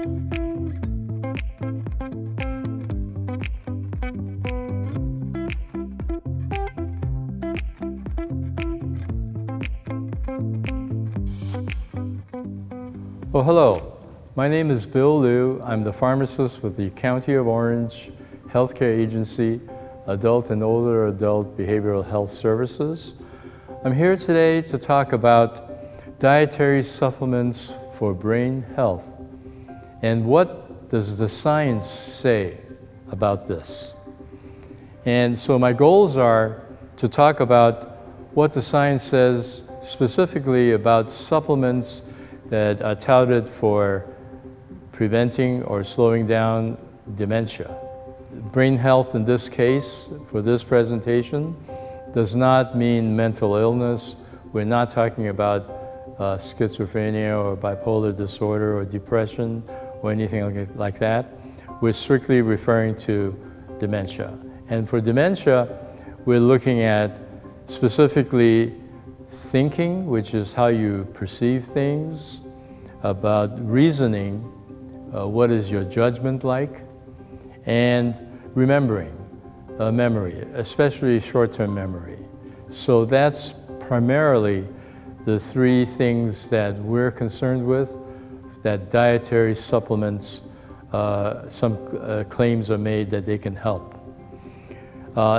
Well, hello. My name is Bill Liu. I'm the pharmacist with the County of Orange Healthcare Agency, Adult and Older Adult Behavioral Health Services. I'm here today to talk about dietary supplements for brain health. And what does the science say about this? And so my goals are to talk about what the science says specifically about supplements that are touted for preventing or slowing down dementia. Brain health in this case, for this presentation, does not mean mental illness. We're not talking about schizophrenia or bipolar disorder or depression or anything like that. We're strictly referring to dementia. And for dementia, we're looking at specifically thinking, which is how you perceive things, about reasoning, what is your judgment like, and remembering, memory, especially short-term memory. So that's primarily the three things that we're concerned with, that dietary supplements, some claims are made that they can help.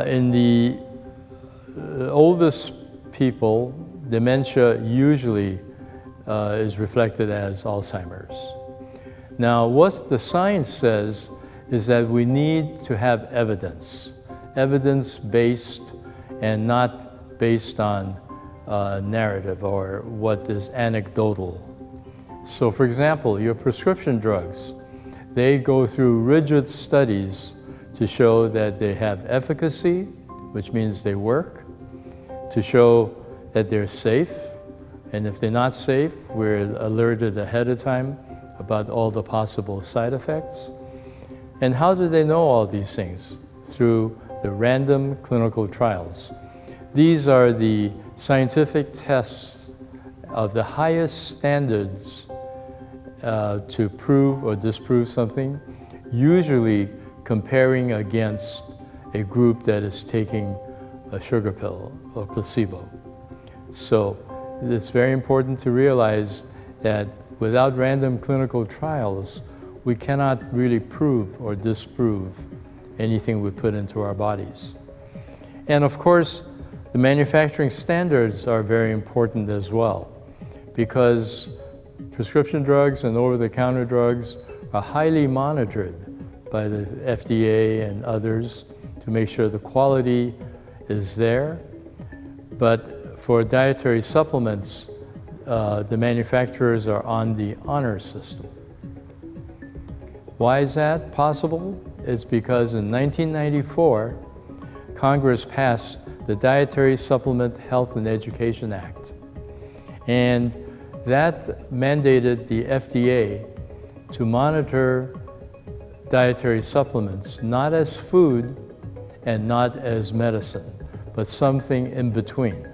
In the oldest people, dementia usually is reflected as Alzheimer's. Now, what the science says is that we need to have evidence-based and not based on narrative or what is anecdotal. So, for example, your prescription drugs, they go through rigid studies to show that they have efficacy, which means they work, to show that they're safe, and if they're not safe, we're alerted ahead of time about all the possible side effects. And how do they know all these things? Through the random clinical trials. These are the scientific tests of the highest standards to prove or disprove something, usually comparing against a group that is taking a sugar pill or placebo. So it's very important to realize that without random clinical trials, we cannot really prove or disprove anything we put into our bodies. And of course, the manufacturing standards are very important as well, because prescription drugs and over-the-counter drugs are highly monitored by the FDA and others to make sure the quality is there. But for dietary supplements, the manufacturers are on the honor system. Why is that possible? It's because in 1994, Congress passed the Dietary Supplement Health and Education Act. And that mandated the FDA to monitor dietary supplements, not as food and not as medicine, but something in between.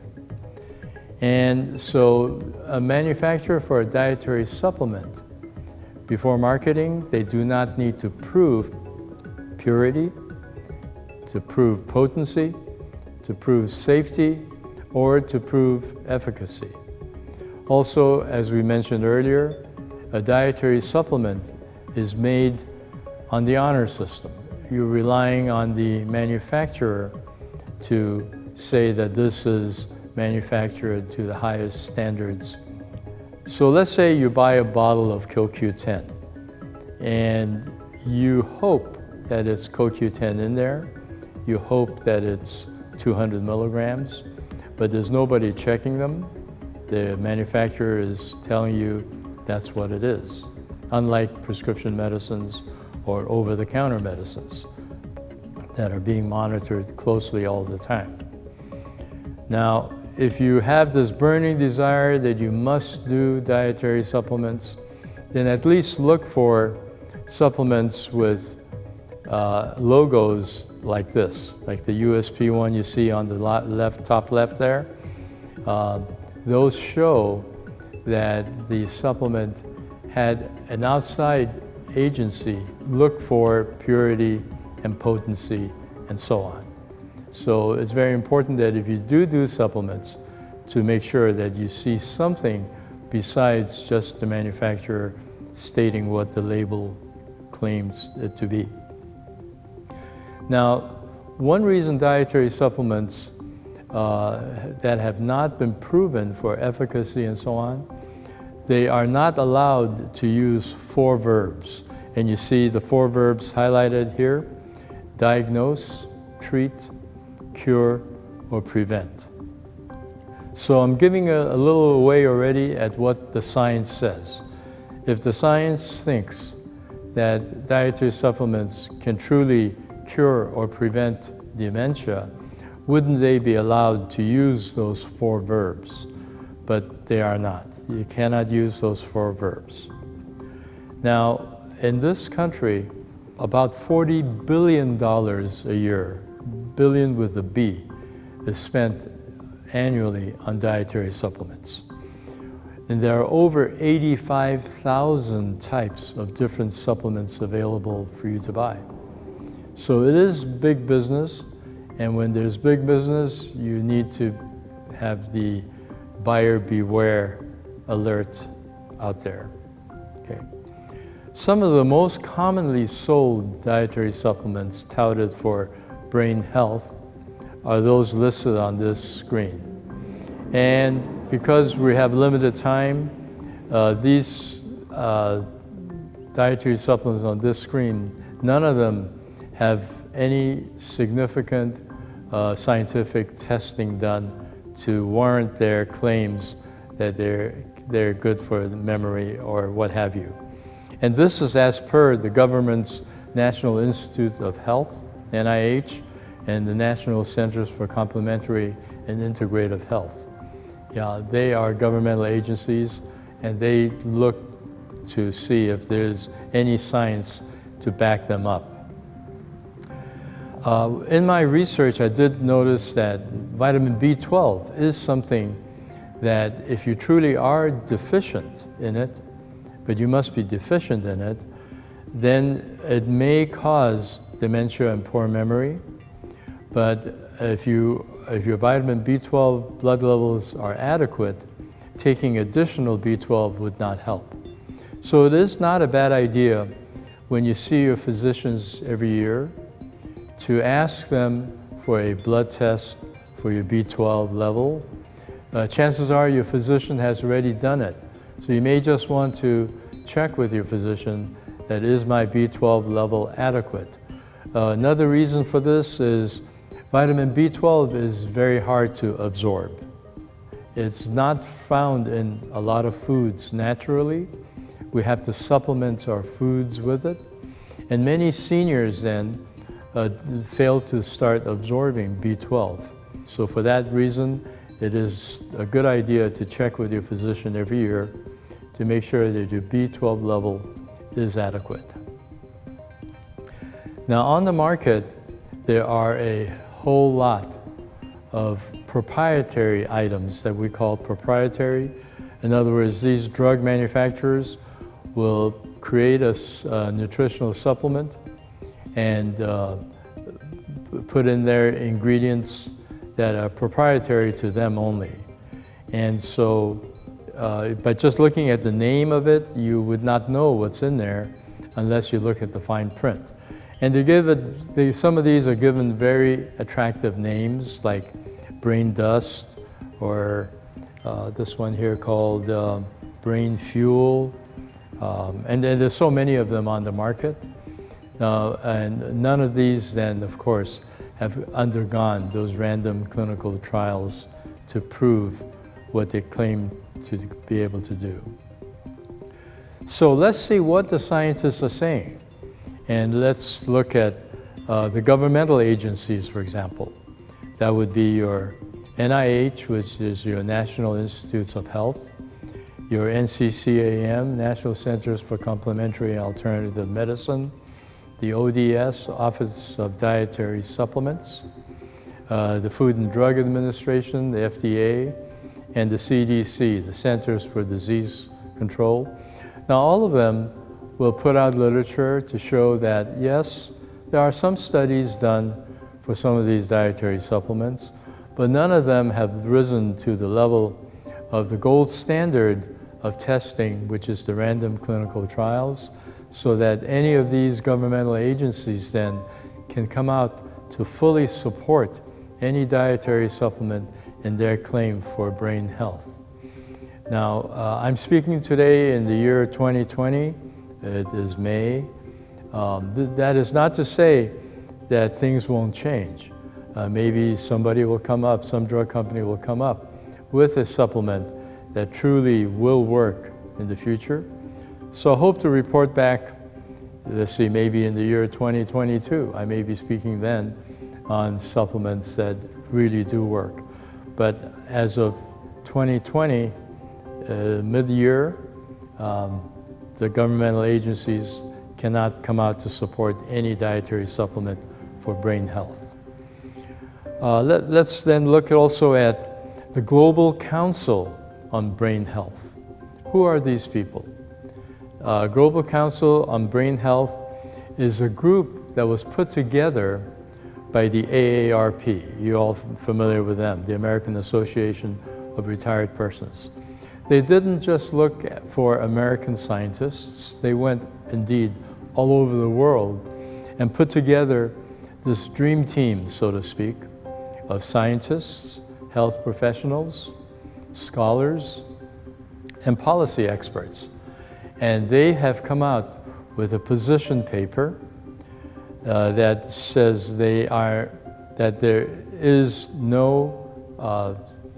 And so a manufacturer for a dietary supplement, before marketing, they do not need to prove purity, to prove potency, to prove safety, or to prove efficacy. Also, as we mentioned earlier, a dietary supplement is made on the honor system. You're relying on the manufacturer to say that this is manufactured to the highest standards. So let's say you buy a bottle of CoQ10 and you hope that it's CoQ10 in there. You hope that it's 200 milligrams, but there's nobody checking them. The manufacturer is telling you that's what it is, unlike prescription medicines or over-the-counter medicines that are being monitored closely all the time. Now, if you have this burning desire that you must do dietary supplements, then at least look for supplements with logos like this, like the USP one you see on the top left there. Those show that the supplement had an outside agency look for purity and potency and so on. So it's very important that if you do supplements, to make sure that you see something besides just the manufacturer stating what the label claims it to be. Now, one reason dietary supplements that have not been proven for efficacy and so on, they are not allowed to use 4 verbs. And you see the 4 verbs highlighted here: diagnose, treat, cure, or prevent. So I'm giving a little away already at what the science says. If the science thinks that dietary supplements can truly cure or prevent dementia, wouldn't they be allowed to use those 4 verbs? But they are not. You cannot use those 4 verbs. Now, in this country, about $40 billion a year, billion with a B, is spent annually on dietary supplements. And there are over 85,000 types of different supplements available for you to buy. So it is big business, and when there's big business, you need to have the buyer beware alert out there. Okay. Some of the most commonly sold dietary supplements touted for brain health are those listed on this screen. And because we have limited time, these dietary supplements on this screen, none of them have any significant scientific testing done to warrant their claims that they're good for the memory or what have you. And this is as per the government's National Institute of Health, NIH, and the National Centers for Complementary and Integrative Health. Yeah, they are governmental agencies, and they look to see if there's any science to back them up. In my research, I did notice that vitamin B12 is something that if you truly are deficient in it, but you must be deficient in it, then it may cause dementia and poor memory. But if your vitamin B12 blood levels are adequate, taking additional B12 would not help. So it is not a bad idea when you see your physicians every year to ask them for a blood test for your B12 level. Chances are your physician has already done it. So you may just want to check with your physician that is my B12 level adequate. Another reason for this is vitamin B12 is very hard to absorb. It's not found in a lot of foods naturally. We have to supplement our foods with it. And many seniors then fail to start absorbing B12. So for that reason, it is a good idea to check with your physician every year to make sure that your B12 level is adequate. Now on the market, there are a whole lot of proprietary items that we call proprietary. In other words, these drug manufacturers will create a nutritional supplement and put in their ingredients that are proprietary to them only. And so, by just looking at the name of it, you would not know what's in there unless you look at the fine print. And they give it, some of these are given very attractive names like brain dust, or this one here called brain fuel. And there's so many of them on the market. And none of these then, of course, have undergone those random clinical trials to prove what they claim to be able to do. So let's see what the scientists are saying. And let's look at the governmental agencies, for example. That would be your NIH, which is your National Institutes of Health, your NCCIH, National Centers for Complementary and Alternative Medicine, the ODS, Office of Dietary Supplements, the Food and Drug Administration, the FDA, and the CDC, the Centers for Disease Control. Now, all of them will put out literature to show that, yes, there are some studies done for some of these dietary supplements, but none of them have risen to the level of the gold standard of testing, which is the random clinical trials, so that any of these governmental agencies then can come out to fully support any dietary supplement in their claim for brain health. Now, I'm speaking today in the year 2020. It is May. That is not to say that things won't change. Maybe somebody will come up, some drug company will come up with a supplement that truly will work in the future. So I hope to report back, let's see, maybe in the year 2022. I may be speaking then on supplements that really do work. But as of 2020, mid-year, the governmental agencies cannot come out to support any dietary supplement for brain health. Let's then look also at the Global Council on Brain Health. Who are these people? Global Council on Brain Health is a group that was put together by the AARP. You're all familiar with them, the American Association of Retired Persons. They didn't just look for American scientists. They went, indeed, all over the world and put together this dream team, so to speak, of scientists, health professionals, scholars, and policy experts. And they have come out with a position paper that says that there is no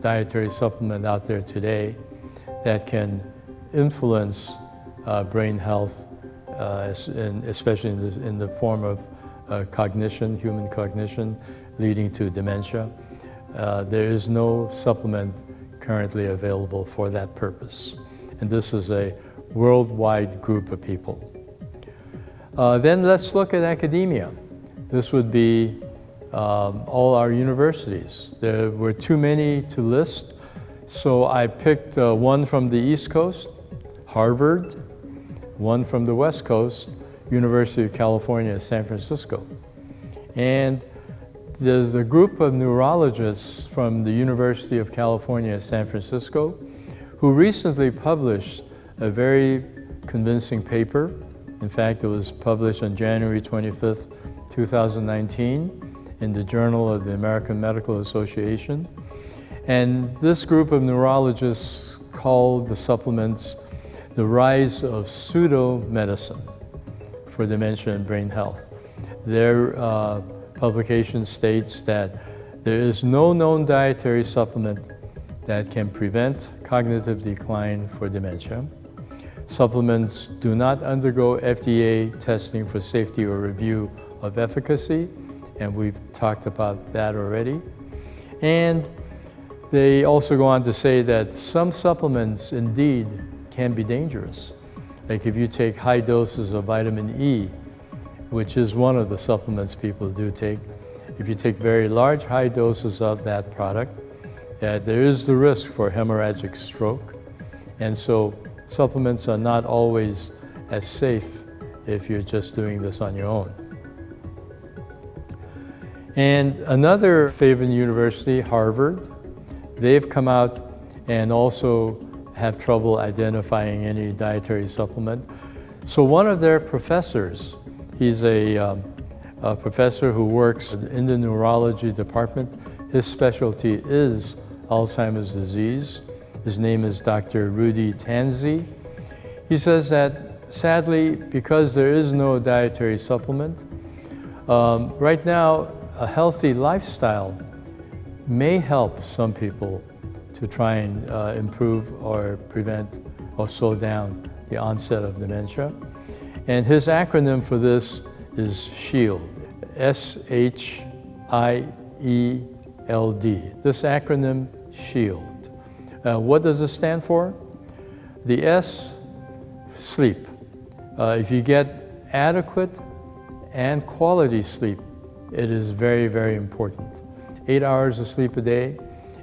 dietary supplement out there today that can influence brain health, especially in the form of cognition, human cognition, leading to dementia. There is no supplement currently available for that purpose. And this is a worldwide group of people. Then let's look at academia. This would be all our universities. There were too many to list, so I picked one from the East Coast, Harvard, one from the West Coast, University of California, San Francisco. And there's a group of neurologists from the University of California, San Francisco, who recently published a very convincing paper. In fact, it was published on January 25th, 2019 in the Journal of the American Medical Association. And this group of neurologists called the supplements the rise of pseudomedicine for dementia and brain health. Their publication states that there is no known dietary supplement that can prevent cognitive decline for dementia. Supplements do not undergo FDA testing for safety or review of efficacy, and we've talked about that already. And they also go on to say that some supplements indeed can be dangerous. Like if you take high doses of vitamin E, which is one of the supplements people do take, if you take very large high doses of that product, there is the risk for hemorrhagic stroke. And so supplements are not always as safe if you're just doing this on your own. And another favorite university, Harvard, they've come out and also have trouble identifying any dietary supplement. So one of their professors, he's a professor who works in the neurology department. His specialty is Alzheimer's disease. His name is Dr. Rudy Tanzi. He says that sadly, because there is no dietary supplement, right now a healthy lifestyle may help some people to try and improve or prevent or slow down the onset of dementia. And his acronym for this is SHIELD, S-H-I-E-L-D. This acronym, SHIELD. What does it stand for? The S, sleep. If you get adequate and quality sleep, it is very, very important. 8 hours of sleep a day.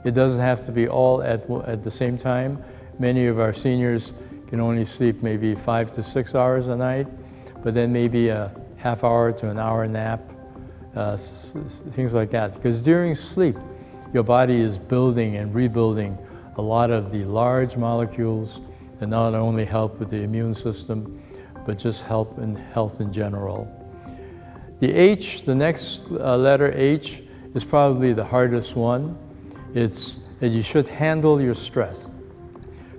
It doesn't have to be all at the same time. Many of our seniors can only sleep maybe 5 to 6 hours a night, but then maybe a half hour to an hour nap, things like that. Because during sleep, your body is building and rebuilding a lot of the large molecules that not only help with the immune system, but just help in health in general. The H, the next letter H, is probably the hardest one. It's that you should handle your stress,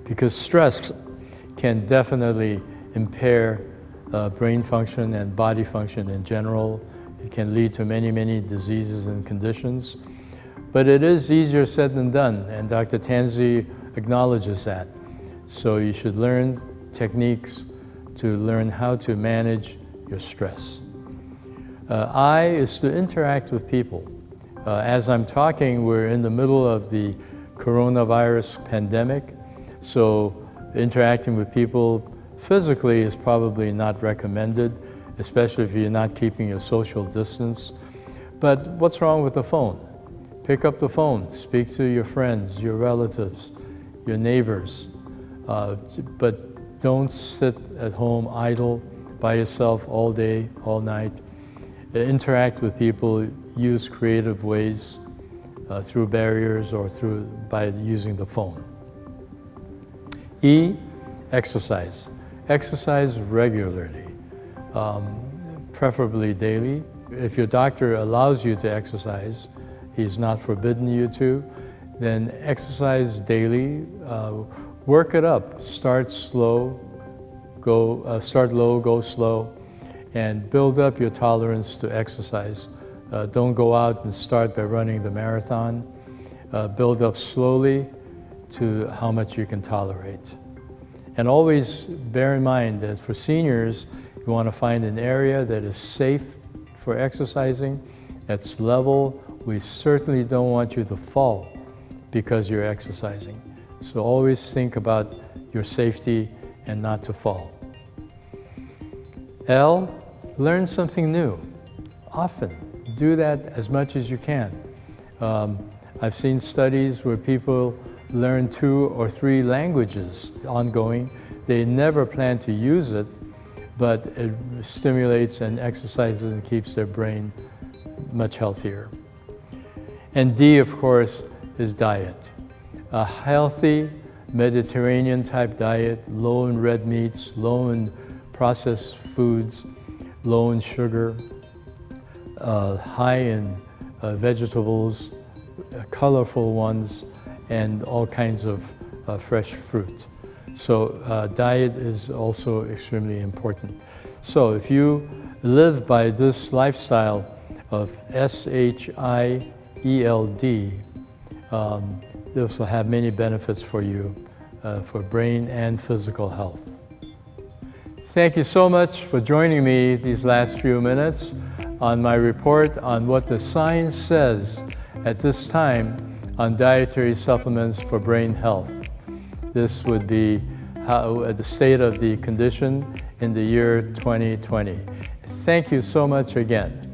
because stress can definitely impair brain function and body function in general. It can lead to many, many diseases and conditions. But it is easier said than done, and Dr. Tanzi acknowledges that. So you should learn techniques to learn how to manage your stress. I is to interact with people. As I'm talking, we're in the middle of the coronavirus pandemic, so interacting with people physically is probably not recommended, especially if you're not keeping your social distance. But what's wrong with the phone? Pick up the phone, speak to your friends, your relatives, your neighbors, but don't sit at home idle by yourself all day, all night. Interact with people, use creative ways through barriers or by using the phone. E, exercise. Exercise regularly, preferably daily. If your doctor allows you to exercise, he's not forbidden you to, then exercise daily. Work it up. Start slow, start low, go slow, and build up your tolerance to exercise. Don't go out and start by running the marathon. Build up slowly to how much you can tolerate. And always bear in mind that for seniors, you want to find an area that is safe for exercising, that's level. We certainly don't want you to fall because you're exercising. So always think about your safety and not to fall. L, learn something new. Often, do that as much as you can. I've seen studies where people learn 2 or 3 languages ongoing. They never plan to use it, but it stimulates and exercises and keeps their brain much healthier. And D, of course, is diet. A healthy Mediterranean type diet, low in red meats, low in processed foods, low in sugar, high in vegetables, colorful ones, and all kinds of fresh fruit. So diet is also extremely important. So if you live by this lifestyle of SHIELD, this will have many benefits for you for brain and physical health. Thank you so much for joining me these last few minutes on my report on what the science says at this time on dietary supplements for brain health. This would be the state of the condition in the year 2020. Thank you so much again.